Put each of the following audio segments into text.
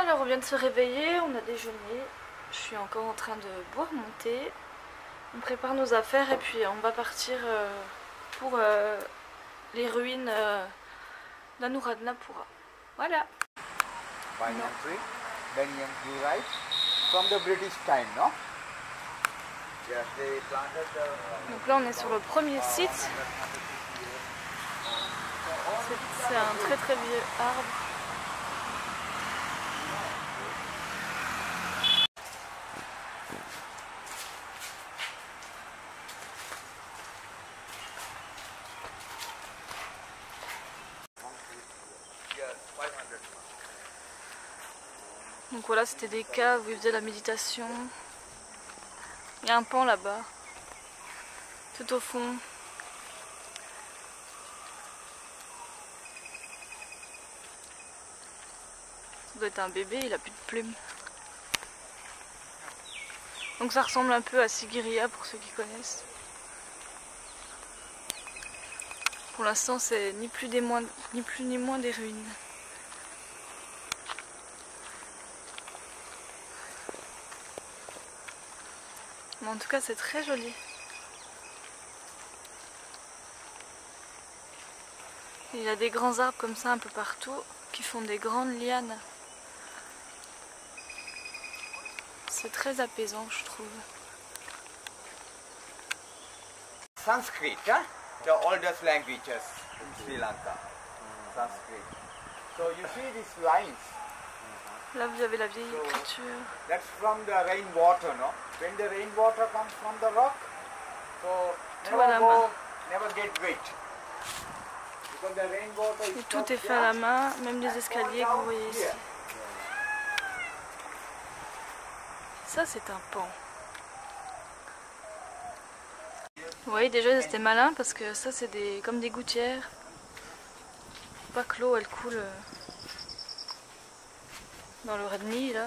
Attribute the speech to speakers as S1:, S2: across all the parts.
S1: Alors on vient de se réveiller, on a déjeuné. Je suis encore en train de boire mon thé. On prépare nos affaires et puis on va partir pour les ruines d'Anuradhapura. Voilà.
S2: Banyan tree, Banyan tree, right? From the British time, no? Yes, they planted the...
S1: Donc là on est sur le premier site. C'est un très très vieux arbre. Donc voilà, c'était des caves où ils faisaient la méditation. Il y a un pan là-bas, tout au fond. Ça doit être un bébé, il a plus de plumes. Donc ça ressemble un peu à Sigiriya pour ceux qui connaissent. Pour l'instant, c'est ni plus ni moins des ruines. Mais en tout cas, c'est très joli. Il y a des grands arbres comme ça un peu partout qui font des grandes lianes. C'est très apaisant, je trouve.
S2: Sanskrit, huh? The oldest languages in Sri Lanka. Sanskrit. So you see these lines.
S1: Là, vous avez la vieille écriture.
S2: That's from the rainwater, no? When the rainwater comes from the rock, so never get wet. Because the rainwater is
S1: Et tout est fait à la main, même les escaliers que vous voyez ici. Ça, c'est un pan. Vous voyez, déjà, c'était malin parce que ça, c'est comme des gouttières. Faut pas que l'eau, elle coule dans le Radni, là.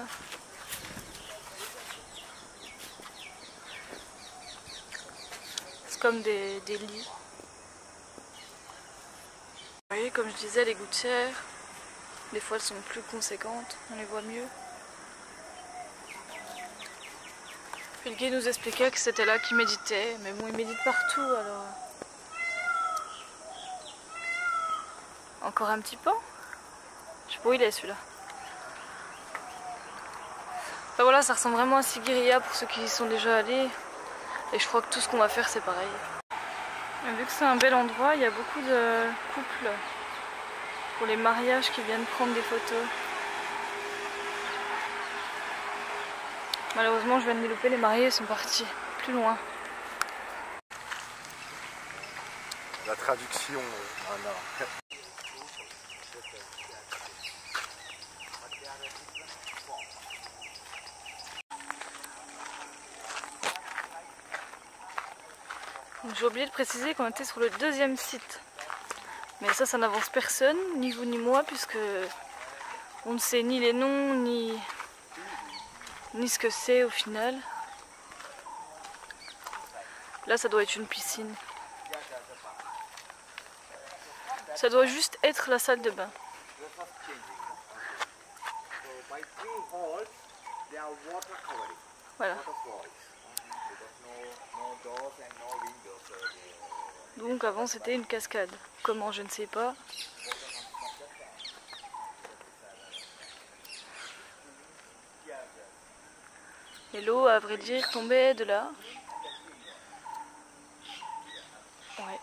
S1: C'est comme des lits. Vous voyez, comme je disais, les gouttières, des fois, elles sont plus conséquentes, on les voit mieux. Puis le guide nous expliquait que c'était là qu'il méditait, mais bon, il médite partout, alors... Encore un petit pan? Je sais pas où il est, celui-là. Enfin voilà, ça ressemble vraiment à Sigiriya pour ceux qui y sont déjà allés. Et je crois que tout ce qu'on va faire, c'est pareil. Et vu que c'est un bel endroit, il y a beaucoup de couples pour les mariages qui viennent prendre des photos. Malheureusement, je viens de les louper, les mariés sont partis plus loin.
S3: La traduction,
S1: J'ai oublié de préciser qu'on était sur le deuxième site. Mais ça n'avance personne, ni vous ni moi, puisque on ne sait ni les noms, ni ce que c'est au final. Là, ça doit être une piscine. Ça doit juste être la salle de bain. Voilà. Donc avant c'était une cascade. Comment, je ne sais pas. Et l'eau, à vrai dire, tombait de là. Ouais.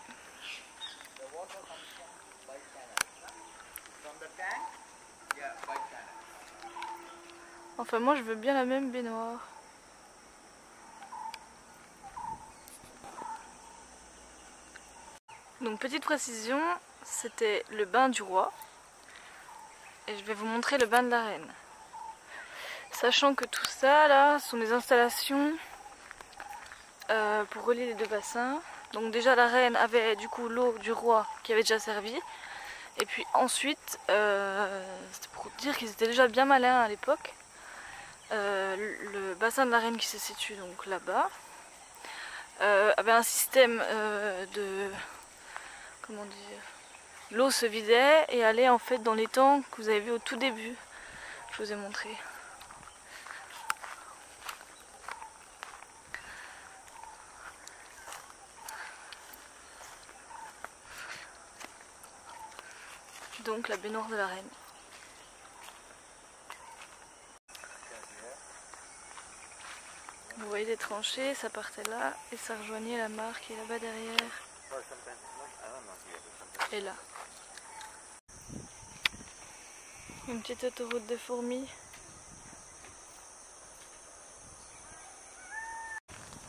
S1: Enfin moi je veux bien la même baignoire. Donc petite précision, c'était le bain du roi. Et je vais vous montrer le bain de la reine. Sachant que tout ça là sont des installations pour relier les deux bassins. Donc déjà la reine avait du coup l'eau du roi qui avait déjà servi. Et puis ensuite, c'était pour dire qu'ils étaient déjà bien malins à l'époque. Le bassin de la reine qui se situe donc là-bas avait un système de... Comment dire, l'eau se vidait et allait en fait dans l'étang que vous avez vu au tout début. Je vous ai montré. Donc la baignoire de la Reine. Vous voyez les tranchées, ça partait là et ça rejoignait la mare qui est là-bas derrière. Et là. Une petite autoroute de fourmis.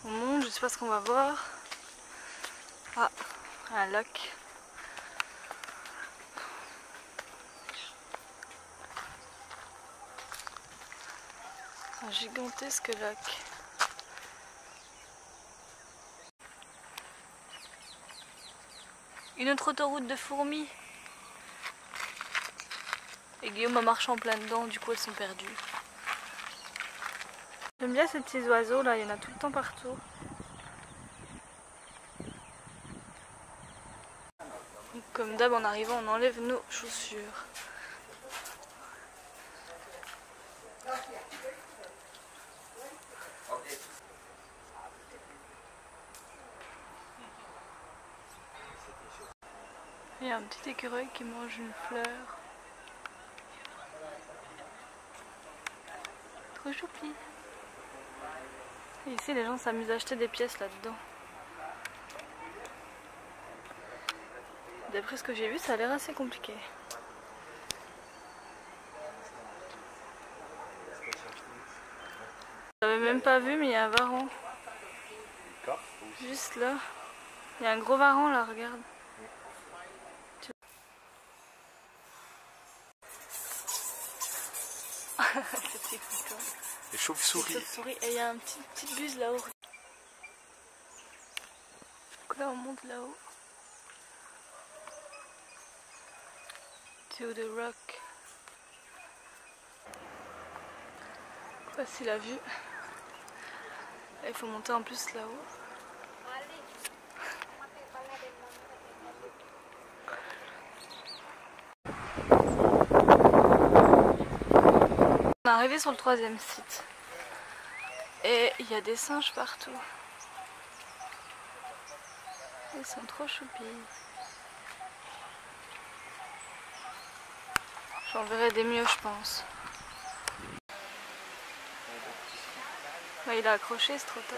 S1: On monte, je sais pas ce qu'on va voir. Ah, un lac. Un gigantesque lac. Une autre autoroute de fourmis. Et Guillaume a marché en plein dedans, du coup elles sont perdues. J'aime bien ces petits oiseaux là, il y en a tout le temps partout. Donc, comme d'hab en arrivant on enlève nos chaussures. Il y a un petit écureuil qui mange une fleur. Trop choupi. Et ici les gens s'amusent à acheter des pièces là-dedans. D'après ce que j'ai vu, ça a l'air assez compliqué. J'avais même pas vu, mais il y a un varan. Juste là. Il y a un gros varan là, regarde. C'est content.
S3: Les chauves-souris.
S1: Et il y a une petite buse là-haut. Donc là on monte là-haut. To the rock. Voici la vue. Là, il faut monter en plus là-haut. On est arrivé sur le 3e site. Et il y a des singes partout. Ils sont trop choupis. J'en verrai des mieux, je pense. Là, il a accroché, c'est trop tard.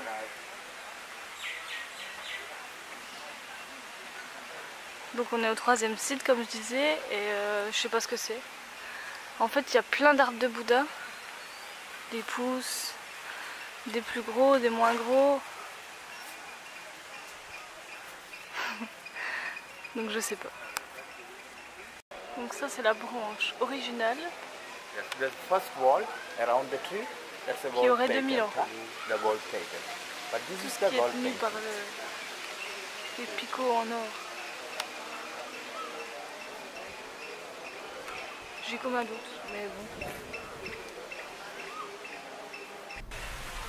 S1: Donc on est au 3e site, comme je disais, et je sais pas ce que c'est. En fait, il y a plein d'arbres de Bouddha. Des pousses, des plus gros, des moins gros. Donc je sais pas. Donc ça c'est la branche originale
S2: The first wall around the tree, that's a
S1: qui aurait 2000 ans.
S2: The wallpaper. But this
S1: Tout
S2: is
S1: ce
S2: the
S1: qui est tenu
S2: wallpaper.
S1: par les picots en or. J'ai comme un doute, mais bon.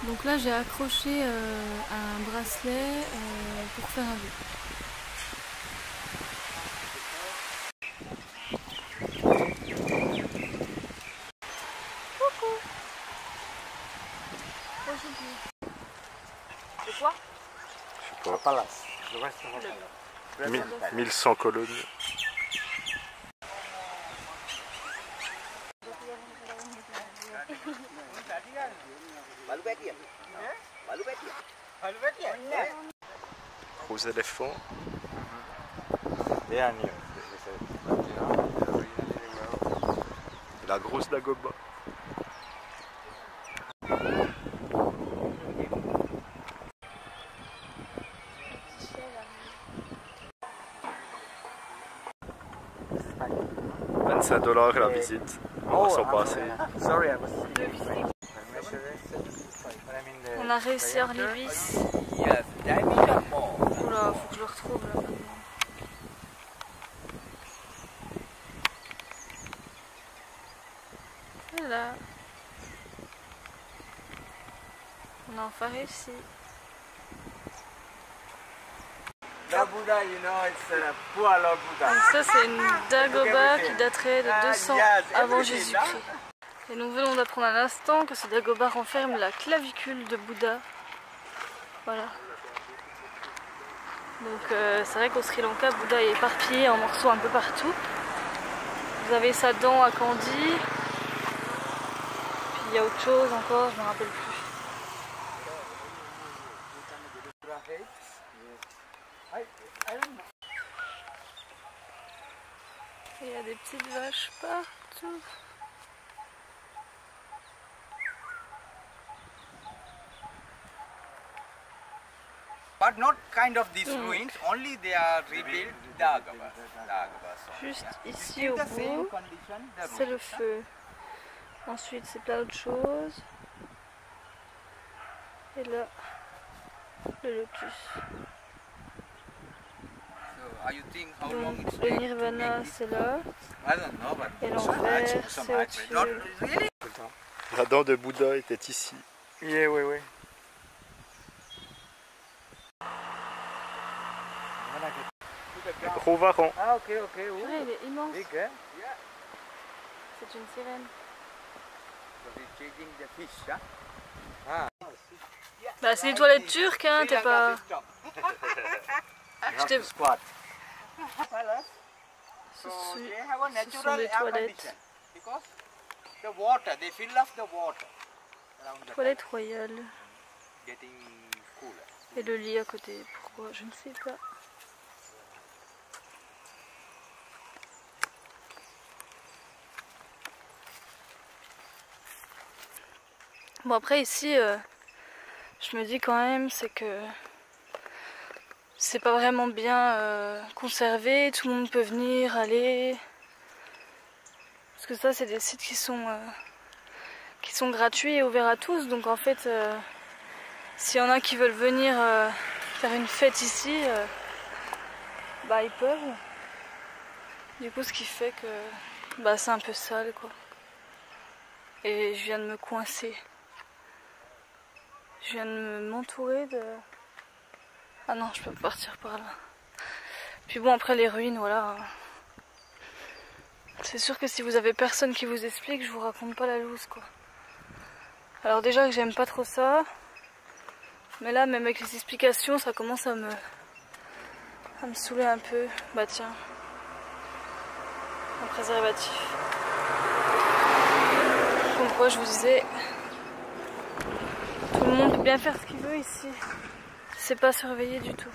S1: Donc là j'ai accroché un bracelet pour faire un vœu. Coucou. C'est quoi?
S3: Je sais pas.
S2: Palace.
S3: 1100 colonnes. Gros éléphants.
S2: They are new.
S3: Et la grosse Dagoba. $25 la visite. On va s'en passer.
S2: Sorry, I was
S1: On a réussi hors les vis.
S2: Yes, diameter more.
S1: Oula, faut que je le retrouve là maintenant. Voilà. On a enfin réussi.
S2: The Buddha, you know, it's a poor Lord Buddha.
S1: Donc ça c'est une Dagoba qui daterait de 200 avant Jésus-Christ. Et nous venons d'apprendre à l'instant que ce dagoba renferme la clavicule de Bouddha. Voilà. Donc c'est vrai qu'au Sri Lanka, Bouddha est éparpillé en morceaux un peu partout. Vous avez sa dent à Kandy. Puis il y a autre chose encore, je ne me rappelle plus. Et il y a des petites vaches partout.
S2: But not kind of these ruins, only they are rebuilt Dagobas.
S1: Juste ici au bout, c'est le feu. Ensuite c'est plein d'autres choses. Et là, le lotus. Donc le nirvana c'est là. Et l'enfer c'est au-dessus.
S3: La dent de Bouddha était ici.
S2: Yeah, oui.
S3: Gros varan.
S2: Ah, ok.
S1: Purée, il est immense.
S2: Big, eh?
S1: C'est une sirène. Bah c'est les toilettes turques, hein, t'es pas... Je t'ai... Ce sont des toilettes. Toilettes royales. Et le lit à côté, pourquoi? Je ne sais pas. Bon après ici, je me dis quand même, c'est que c'est pas vraiment bien conservé, tout le monde peut venir, aller. Parce que ça c'est des sites qui sont gratuits et ouverts à tous, donc en fait, s'il y en a qui veulent venir faire une fête ici, bah ils peuvent. Du coup ce qui fait que bah, c'est un peu sale quoi. Et je viens de me coincer. Je viens de m'entourer de... Ah non, je peux pas partir par là. Puis bon, après les ruines, voilà. C'est sûr que si vous avez personne qui vous explique, je vous raconte pas la loose, quoi. Alors déjà que j'aime pas trop ça. Mais là, même avec les explications, ça commence à me saouler un peu. Bah tiens. Un préservatif. Comme quoi, je vous disais... Tout le monde peut bien faire ce qu'il veut ici. C'est pas surveillé du tout.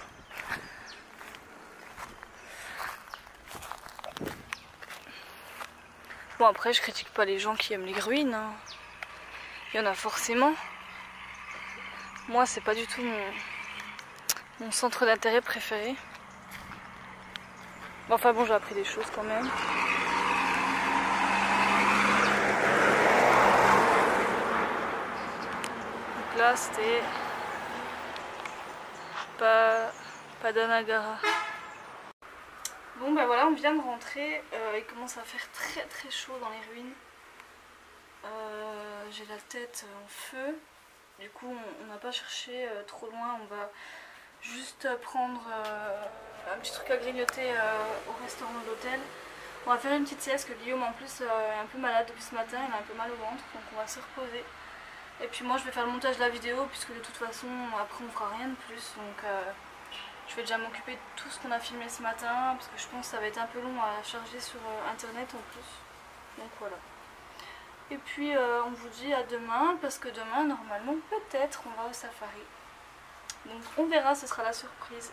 S1: Bon après je critique pas les gens qui aiment les ruines. Hein. Il y en a forcément. Moi c'est pas du tout mon centre d'intérêt préféré. Bon, enfin bon j'ai appris des choses quand même. Là c'était Padanagara. Bon ben voilà, on vient de rentrer, il commence à faire très très chaud dans les ruines. J'ai la tête en feu, du coup on n'a pas cherché trop loin, on va juste prendre un petit truc à grignoter au restaurant de l'hôtel. On va faire une petite sieste, que Guillaume en plus est un peu malade depuis ce matin, il a un peu mal au ventre, donc on va se reposer. Et puis moi je vais faire le montage de la vidéo puisque de toute façon après on fera rien de plus, donc je vais déjà m'occuper de tout ce qu'on a filmé ce matin parce que je pense que ça va être un peu long à charger sur internet en plus, donc voilà. Et puis on vous dit à demain parce que demain normalement peut-être on va au safari, donc on verra, ce sera la surprise.